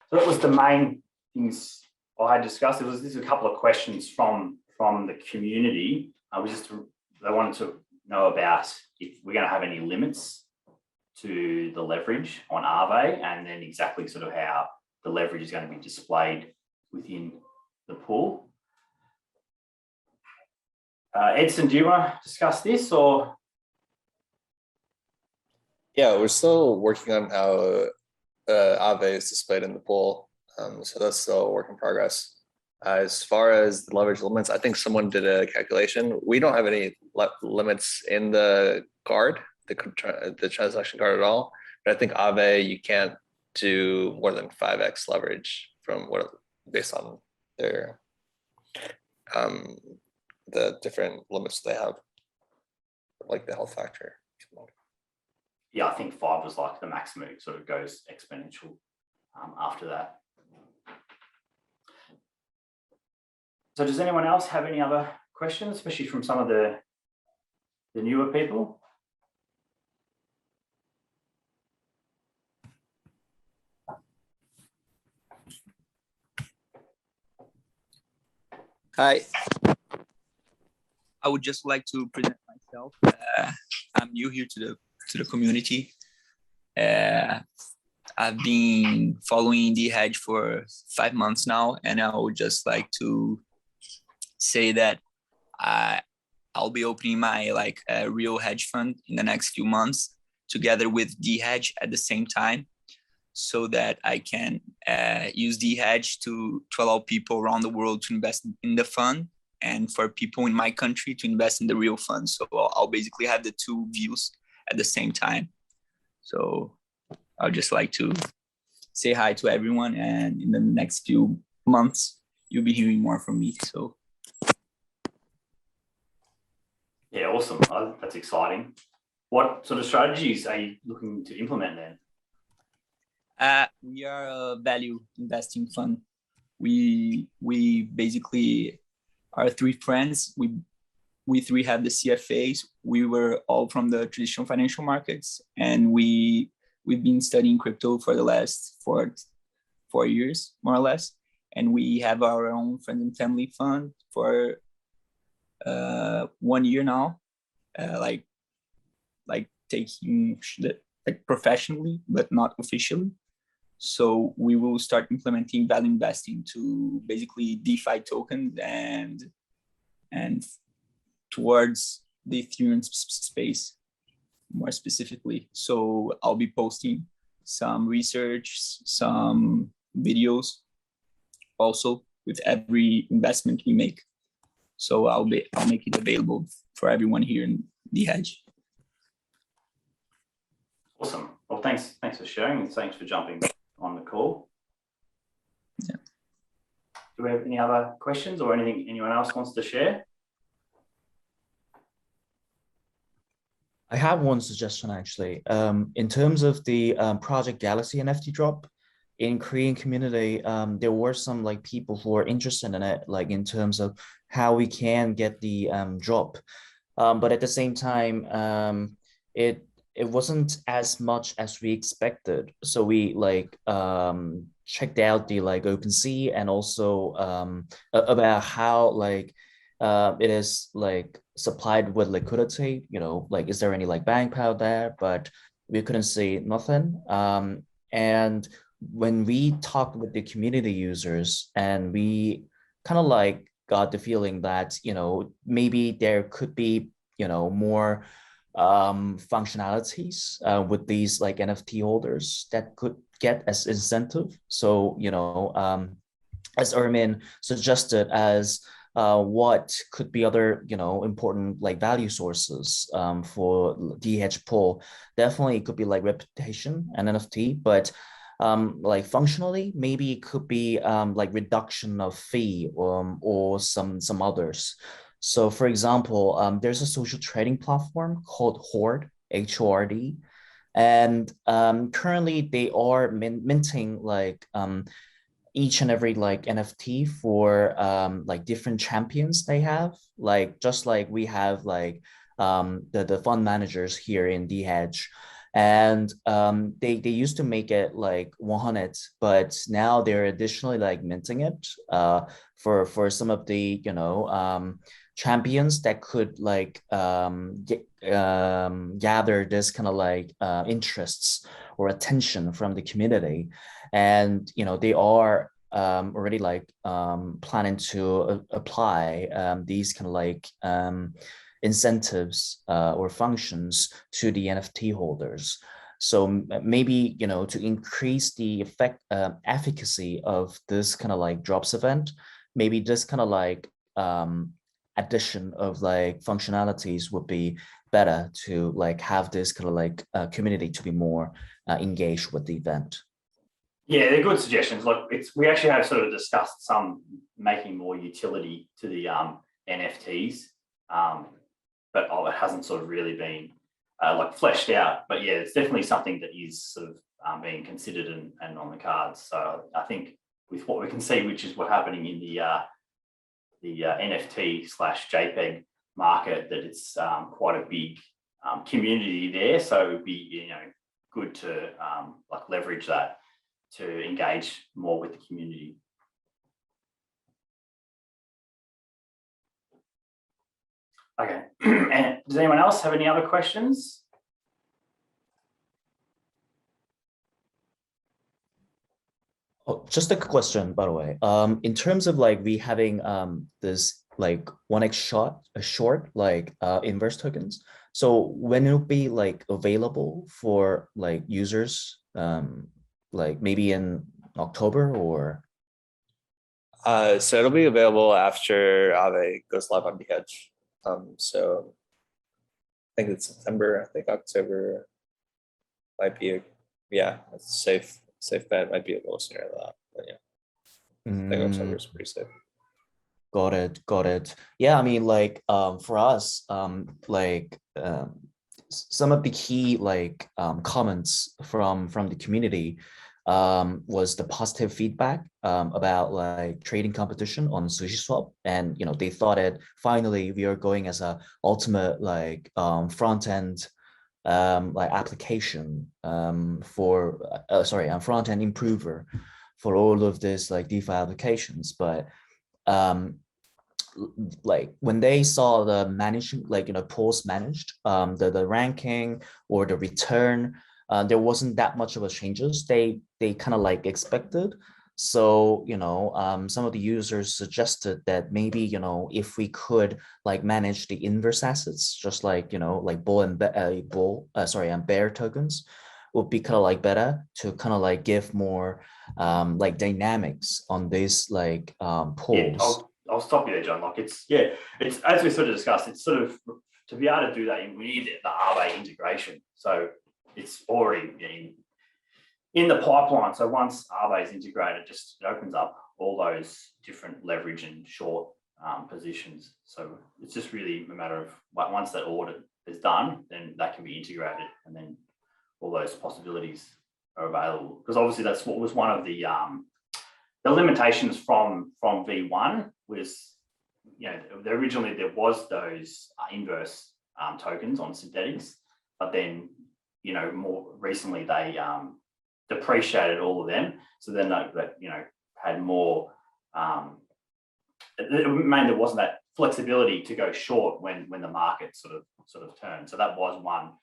So that was the main things I had discussed. There's a couple of questions from the community. They wanted to know about if we're going to have any limits to the leverage on Aave, and then exactly sort of how the leverage is going to be displayed within the pool. Edson, do you want to discuss this or? Yeah, we're still working on how Aave is displayed in the pool. So that's still a work in progress. As far as the leverage limits, I think someone did a calculation. We don't have any limits in the card, the transaction card at all. But I think Aave, you can't do more than 5x leverage from what based on their the different limits they have, like the health factor. Yeah, I think 5 was like the maximum. It sort of goes exponential after that. So does anyone else have any other questions, especially from some of the newer people? Hi. I would just like to present myself. I'm new here to the community. I've been following DHedge for 5 months now, and I would just like to say that I'll be opening my real hedge fund in the next few months together with DHedge at the same time, so that I can use DHedge to allow people around the world to invest in the fund, and for people in my country to invest in the real fund. So I'll basically have the two views at the same time. So I'd just like to say hi to everyone, and in the next few months, you'll be hearing more from me. So. Yeah, awesome. That's exciting. What sort of strategies are you looking to implement then? We are a value investing fund. We basically are 3 friends. We 3 have the CFAs. We were all from the traditional financial markets, and we've been studying crypto for the last 4 years, more or less. And we have our own friends and family fund for 1 year now, like taking professionally, but not officially. So we will start implementing value investing to basically DeFi tokens and towards the Ethereum space more specifically. So I'll be posting some research, some videos also with every investment we make. So I'll make it available for everyone here in DHedge. Awesome. Well, thanks for sharing, and thanks for jumping on the call. Yeah. Do we have any other questions or anything anyone else wants to share? I have one suggestion actually. In terms of the Project Galaxy NFT drop, in Korean community, there were some people who are interested in it, in terms of how we can get the drop. But at the same time, it wasn't as much as we expected. So we checked out the OpenSea, and also about how it is supplied with liquidity, is there any bank power there? But we couldn't see nothing. And when we talked with the community users, and we kind of got the feeling that, maybe there could be, more functionalities with these NFT holders that could get as incentive. So, as Ermin suggested, as what could be other, important value sources for DHedge pool, definitely it could be reputation and NFT, but functionally, maybe it could be reduction of fee or some others. So for example, there's a social trading platform called Horde, HORD, and currently they are minting each and every NFT for different champions they have, just like we have the fund managers here in DHedge. And they used to make it like 100, but now they're additionally like minting it for some of the champions that could like gather this kind of like interests or attention from the community. And they are already like planning to apply these kind of like incentives or functions to the NFT holders. So maybe to increase the efficacy of this kind of like drops event, maybe this kind of like addition of like functionalities would be better to like have this kind of like community to be more engaged with the event. Yeah, they're good suggestions. Look, we actually have sort of discussed some making more utility to the NFTs, but it hasn't sort of really been like fleshed out. But yeah, it's definitely something that is sort of being considered and on the cards. So I think with what we can see, which is what's happening in the NFT/JPEG market, that it's quite a big community there. So it would be good to like leverage that to engage more with the community. Okay, and does anyone else have any other questions? Oh, just a question, by the way. In terms of like we having this like 1x short like inverse tokens. So when it'll be like available for like users, like maybe in October or? So it'll be available after Aave goes live on Hedge. So I think it's September. I think October might be a safe bet. Might be a little sooner than that, but yeah, I think October is pretty safe. Got it. Yeah, I mean, like for us, like some of the key like comments from the community was the positive feedback about like trading competition on SushiSwap, and they thought it finally we are going as a ultimate like front end like application for front end improver for all of this like DeFi applications. But like when they saw the management, like post managed the ranking or the return, there wasn't that much of a changes they kind of like expected. So some of the users suggested that maybe if we could like manage the inverse assets just like like bull and bear tokens, would be kind of like better to kind of like give more like dynamics on this like pools. Yeah, I'll stop you there, John. Like it's as we sort of discussed, it's sort of to be able to do that, we need the Aave integration. So it's already in the pipeline. So once Aave is integrated, it opens up all those different leverage and short positions. So it's just really a matter of once that audit is done, then that can be integrated, and then all those possibilities are available. Because obviously that's what was one of the limitations from V1 was, originally there was those inverse tokens on synthetics, but then, more recently they depreciated all of them. So then that had more, it meant there wasn't that flexibility to go short when the market sort of turned. So that was one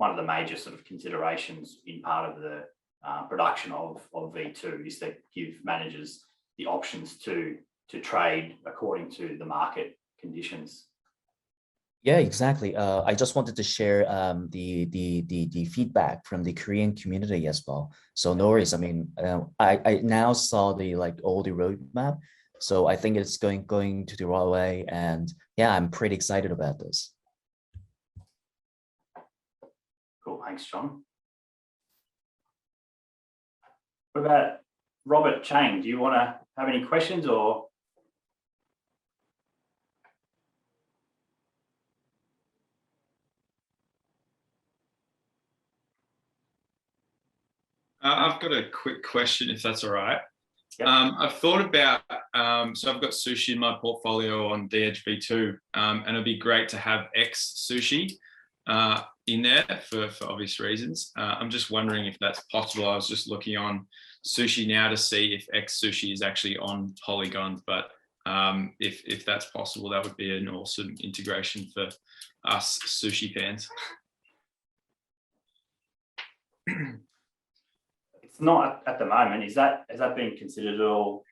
of the major sort of considerations in part of the production of V2, is to give managers the options to trade according to the market conditions. Yeah, exactly. I just wanted to share the feedback from the Korean community as well. So no worries. I mean, I now saw the like all the roadmap, so I think it's going to the right way, and yeah, I'm pretty excited about this. Cool, thanks, John. What about Robert Chang? Do you want to have any questions or? I've got a quick question, if that's all right. Yep. I've thought about, so I've got sushi in my portfolio on DHV2, and it'd be great to have X sushi. in there for obvious reasons. I'm just wondering if that's possible. I was just looking on Sushi Now to see if X Sushi is actually on Polygon, but if that's possible, that would be an awesome integration for us sushi fans. It's not at the moment. Has that been considered at all?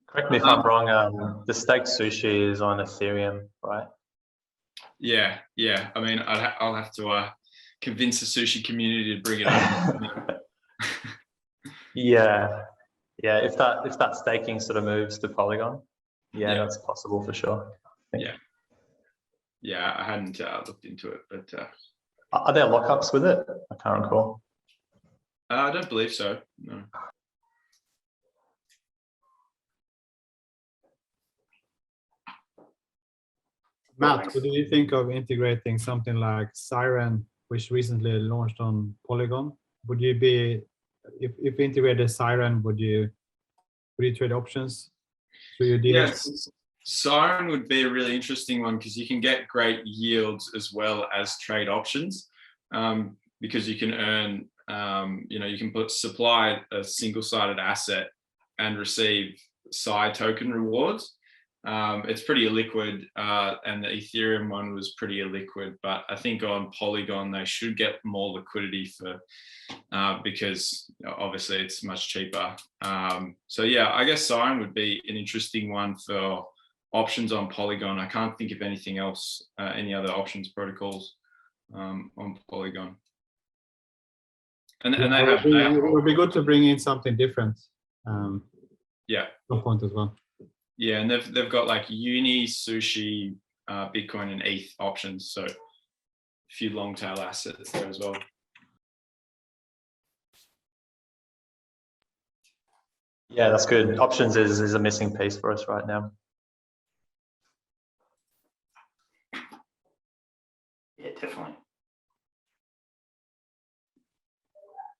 Correct me if I'm wrong. The Steak Sushi is on Ethereum, right? Yeah. I mean, I'll have to convince the sushi community to bring it up. Yeah. If that staking sort of moves to Polygon, yeah, that's possible for sure. Yeah, I hadn't looked into it, but are there lockups with it? I can't recall. I don't believe so. No. Matt, what do you think of integrating something like Siren, which recently launched on Polygon? Would you be, if integrated Siren, would you trade options through your dealers? Yes, Siren would be a really interesting one because you can get great yields as well as trade options, because you can earn, you can supply a single-sided asset and receive Psi token rewards. It's pretty illiquid, and the Ethereum one was pretty illiquid, but I think on Polygon they should get more liquidity for because obviously it's much cheaper. So yeah, I guess Siren would be an interesting one for options on Polygon. I can't think of anything else, any other options protocols on Polygon. And they have, it would be good to bring in something different. Yeah. Some point as well. Yeah, and they've got like Uni, Sushi, Bitcoin, and ETH options. So a few long tail assets there as well. Yeah, that's good. Options is a missing piece for us right now. Yeah, definitely.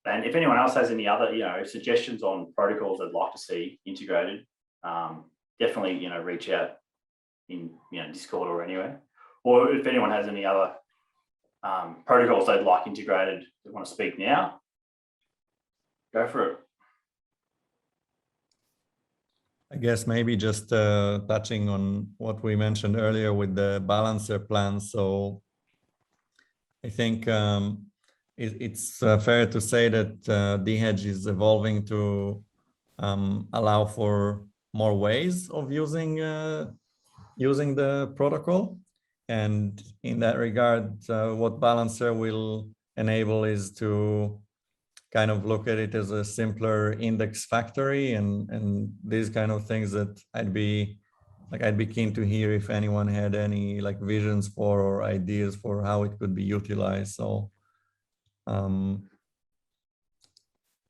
And if anyone else has any other, suggestions on protocols they'd like to see integrated, definitely, reach out in, Discord or anywhere. Or if anyone has any other protocols they'd like integrated, they want to speak now, go for it. I guess maybe just touching on what we mentioned earlier with the balancer plan. So I think it's fair to say that DHedge is evolving to allow for more ways of using the protocol. And in that regard, what Balancer will enable is to kind of look at it as a simpler index factory and these kind of things that I'd be keen to hear if anyone had any visions for or ideas for how it could be utilized. So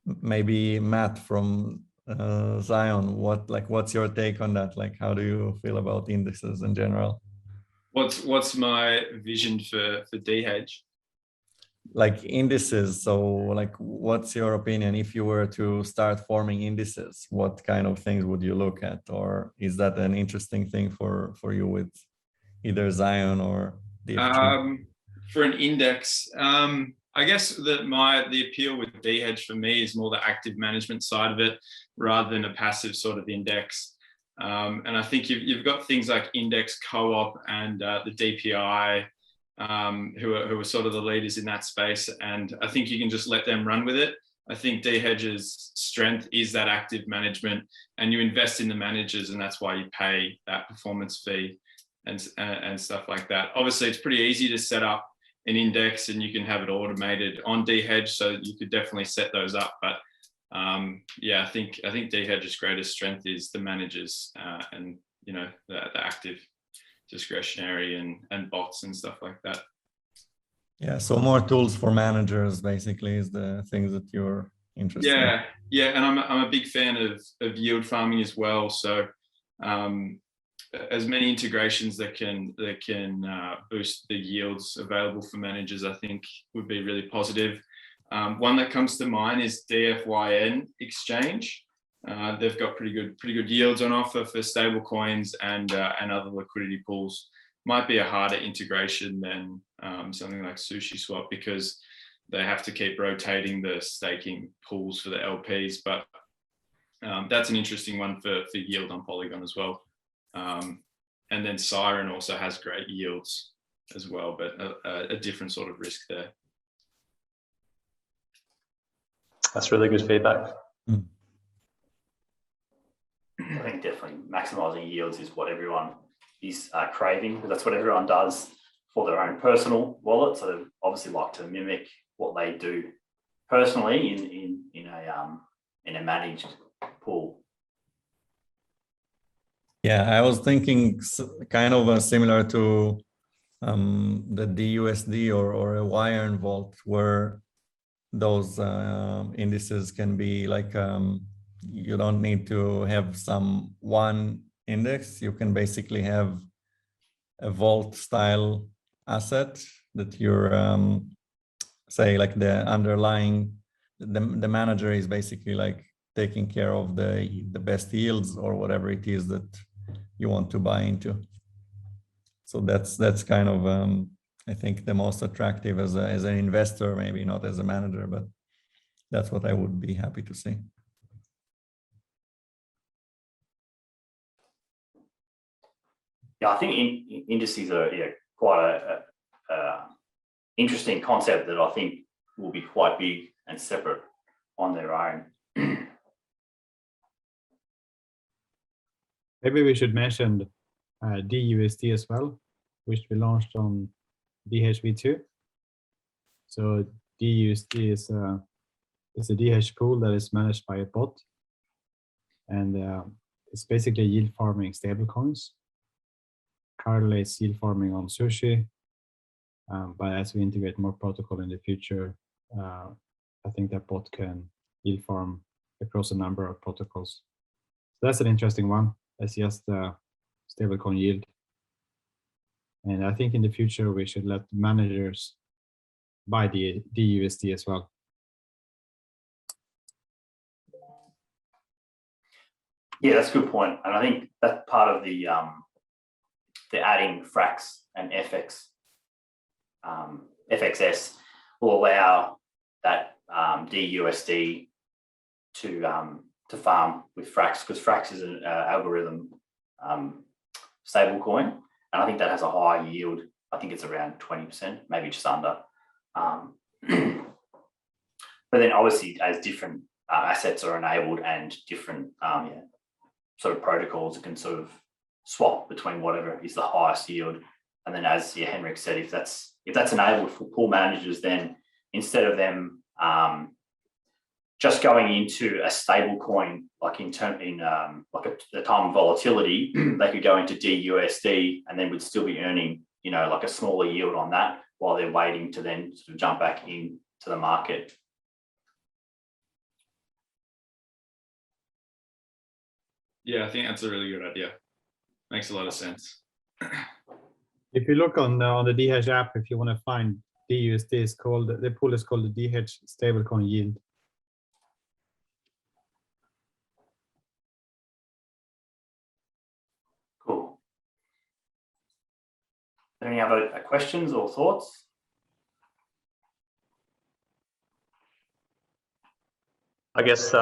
maybe Matt from Zion, what's your take on that? How do you feel about indexes in general? What's my vision for DHedge? Indices. So what's your opinion if you were to start forming indices? What kind of things would you look at? Or is that an interesting thing for you with either Zion or DFG? For an index, I guess the appeal with DHedge for me is more the active management side of it rather than a passive sort of index. And I think you've got things like Index Co-op and the DPI, who are sort of the leaders in that space. And I think you can just let them run with it. I think DHedge's strength is that active management, and you invest in the managers, and that's why you pay that performance fee and stuff like that. Obviously, it's pretty easy to set up an index and you can have it automated on DHedge, so you could definitely set those up. But yeah, I think DHedge's greatest strength is the managers and the active discretionary and bots and stuff like that. Yeah, so more tools for managers basically is the things that you're interested in. Yeah, and I'm a big fan of yield farming as well. So as many integrations that can boost the yields available for managers, I think would be really positive. One that comes to mind is DFYN Exchange. They've got pretty good yields on offer for stable coins and other liquidity pools. might be a harder integration than something like SushiSwap, because they have to keep rotating the staking pools for the LPs. But that's an interesting one for yield on Polygon as well. And then Siren also has great yields as well, but a different sort of risk there. That's really good feedback. I think definitely maximizing yields is what everyone is craving, because that's what everyone does for their own personal wallet. So they obviously like to mimic what they do personally in a managed pool. Yeah, I was thinking kind of similar to the DUSD or a Wiren Vault, where those indices can be like, you don't need to have some one index. You can basically have a vault style asset that you're say like the underlying, the manager is basically like taking care of the best yields or whatever it is that you want to buy into. So that's kind of I think the most attractive as an investor, maybe not as a manager, but that's what I would be happy to see. Yeah, I think indices are quite a interesting concept that I think will be quite big and separate on their own. Maybe we should mention DUSD as well, which we launched on DHV2. So DUSD is a DH pool that is managed by a bot, and it's basically yield farming stablecoins. Currently, it's yield farming on Sushi, but as we integrate more protocol in the future, I think that bot can yield farm across a number of protocols. So that's an interesting one. That's just stablecoin yield. And I think in the future, we should let managers buy the DUSD as well. Yeah, that's a good point. And I think that's part of the adding Frax and FXS will allow that DUSD to farm with Frax, because Frax is an algorithm stable coin, and I think that has a high yield. I think it's around 20%, maybe just under. But then obviously as different assets are enabled and different sort of protocols, it can sort of swap between whatever is the highest yield. And then as Henrik said, if that's enabled for pool managers, then instead of them just going into a stable coin, like the time of volatility, they could go into DUSD and then would still be earning, like a smaller yield on that while they're waiting to then sort of jump back into the market. Yeah, I think that's a really good idea. Makes a lot of sense. If you look on the DH app, if you want to find DUSD, the pool is called the DH stablecoin yield. Cool. Any other questions or thoughts? I guess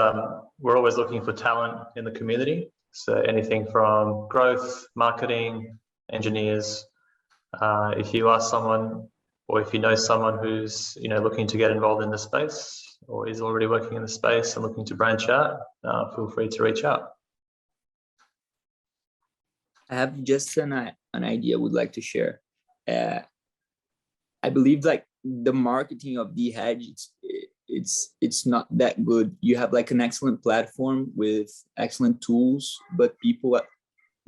we're always looking for talent in the community. So anything from growth, marketing, engineers. If you are someone, or if you know someone who's looking to get involved in the space, or is already working in the space and looking to branch out, feel free to reach out. I have just an idea I would like to share. I believe like the marketing of DHedge, it's not that good. You have like an excellent platform with excellent tools, but people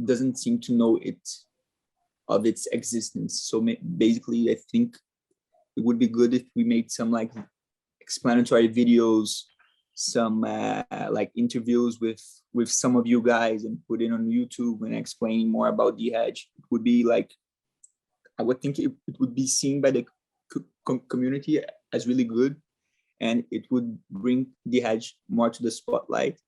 doesn't seem to know of its existence. So basically, I think it would be good if we made some like explanatory videos, some like interviews with some of you guys and put it on YouTube and explaining more about DHedge. It would be like, I would think it would be seen by the community as really good, and it would bring DHedge more to the spotlight,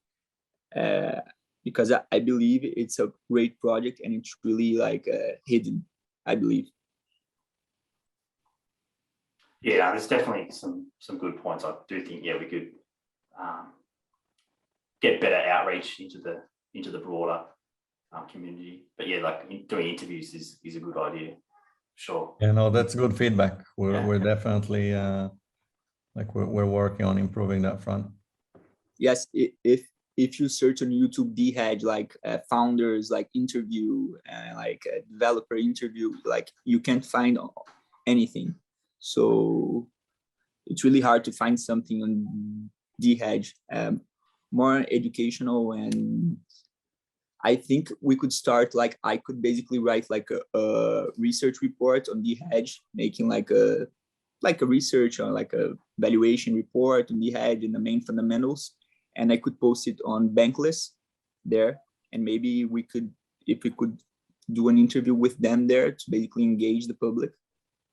because I believe it's a great project and it's really like hidden. I believe. Yeah, there's definitely some good points. I do think, yeah, we could get better outreach into the broader community. But yeah, like doing interviews is a good idea. Sure. Yeah, no, that's good feedback. Yeah. We're definitely we're working on improving that front. Yes, if you search on YouTube DHedge, like founders, like interview, like a developer interview, like you can't find anything. So it's really hard to find something on DHedge, more educational. And I think we could start, like I could basically write like a research report on DHedge, making like a research or like a valuation report on DHedge and the main fundamentals. And I could post it on Bankless there. And maybe we could, if we could do an interview with them there to basically engage the public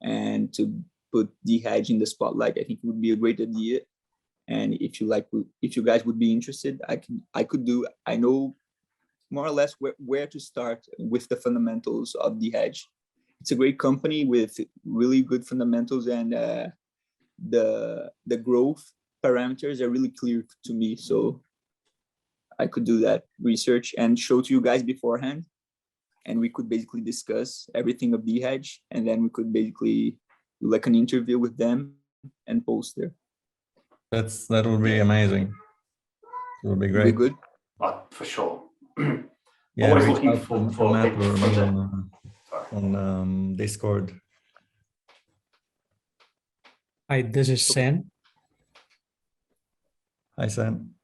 and to put DHedge in the spotlight, I think it would be a great idea. And if you guys would be interested, I know more or less where to start with the fundamentals of DHedge. It's a great company with really good fundamentals, and the growth parameters are really clear to me. So I could do that research and show to you guys beforehand, and we could basically discuss everything of DHedge, and then we could basically do like an interview with them and post there. That would be amazing. It would be Be great. good. For sure. Yeah, Always reach looking out for to Matt people or from me the- on Discord. Hi, this is Sen. Hi, Sam.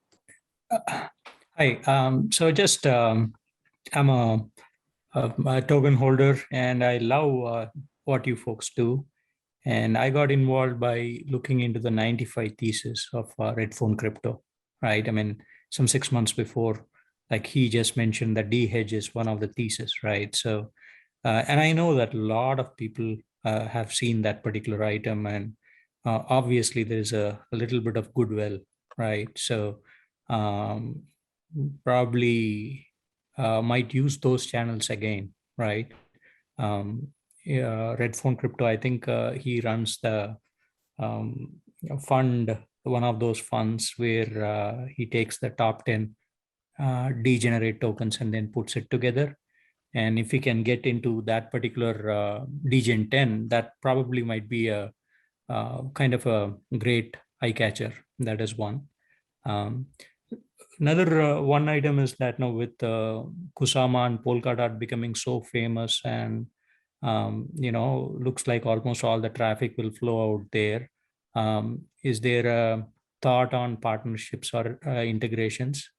Hi. So just I'm a token holder, and I love what you folks do. And I got involved by looking into the 95 thesis of Redphone Crypto, right? I mean, some 6 months before, like he just mentioned that DHedge is one of the thesis, right? So, and I know that a lot of people have seen that particular item, and obviously there's a little bit of goodwill, right? So probably might use those channels again, right? Redphone Crypto, I think he runs the fund, one of those funds where he takes the top 10 degenerate tokens and then puts it together. And if we can get into that particular degen 10, that probably might be a kind of a great eye catcher. That is one. Another one item is that now with Kusama and Polkadot becoming so famous, and looks like almost all the traffic will flow out there. Is there a thought on partnerships or integrations?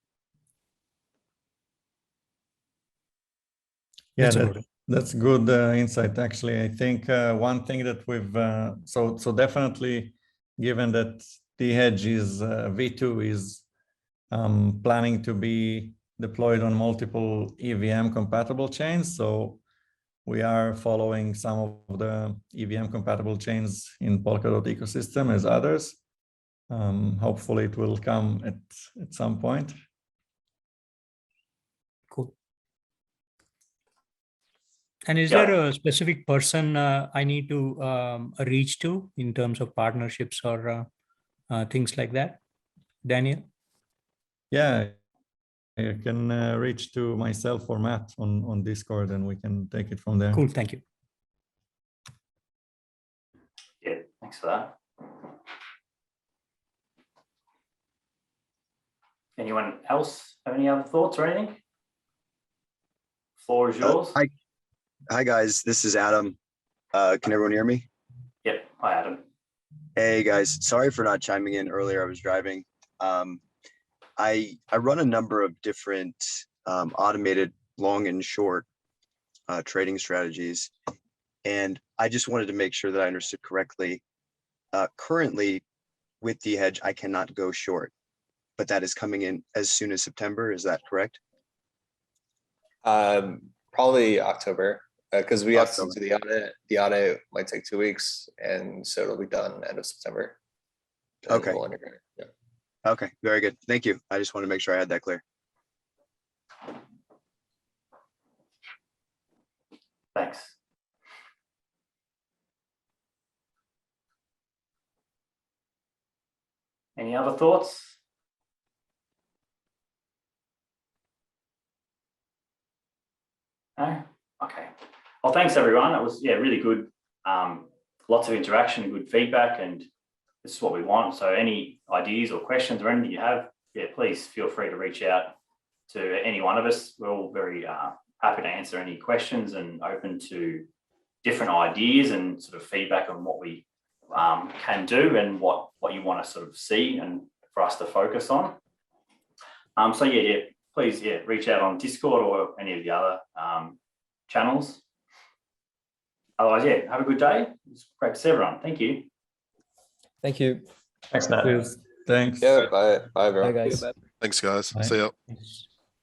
Yeah, that's good insight. Actually, I think one thing that we've so definitely, given that DHedge is V2 is planning to be deployed on multiple EVM compatible chains. So we are following some of the EVM compatible chains in Polkadot ecosystem as others. Hopefully it will come at some point. Cool. And is there a specific person I need to reach to in terms of partnerships or things like that? Daniel? Yeah, you can reach to myself or Matt on Discord, and we can take it from there. Cool, thank you. Yeah, thanks for that. Anyone else have any other thoughts or anything? Floor is yours. Hi guys, this is Adam. Can everyone hear me? Yep. Hi, Adam. Hey guys, sorry for not chiming in earlier. I was driving. I run a number of different automated long and short trading strategies, and I just wanted to make sure that I understood correctly. Currently, with DHedge, I cannot go short, but that is coming in as soon as September. Is that correct? Probably October, because we have to October. do the audit. The audit might take 2 weeks, and so it'll be done end of September. Then Okay. we'll integrate it. Yeah. Okay, very good. Thank you. I just want to make sure I had that clear. Thanks. Any other thoughts? No? Okay. Well, thanks everyone. That was, yeah, really good. Lots of interaction, good feedback, and this is what we want. So any ideas or questions or anything you have, yeah, please feel free to reach out to any one of us. We're all very happy to answer any questions and open to different ideas and sort of feedback on what we can do and what you want to sort of see and for us to focus on. So yeah, please, yeah, reach out on Discord or any of the other channels. Otherwise, yeah, have a good day. It's great to see everyone. Thank you. Thank you. Thanks, Nat. Cheers. Thanks. Yeah, bye, everyone. Bye, guys. Thanks, guys. Bye. See ya. Yes.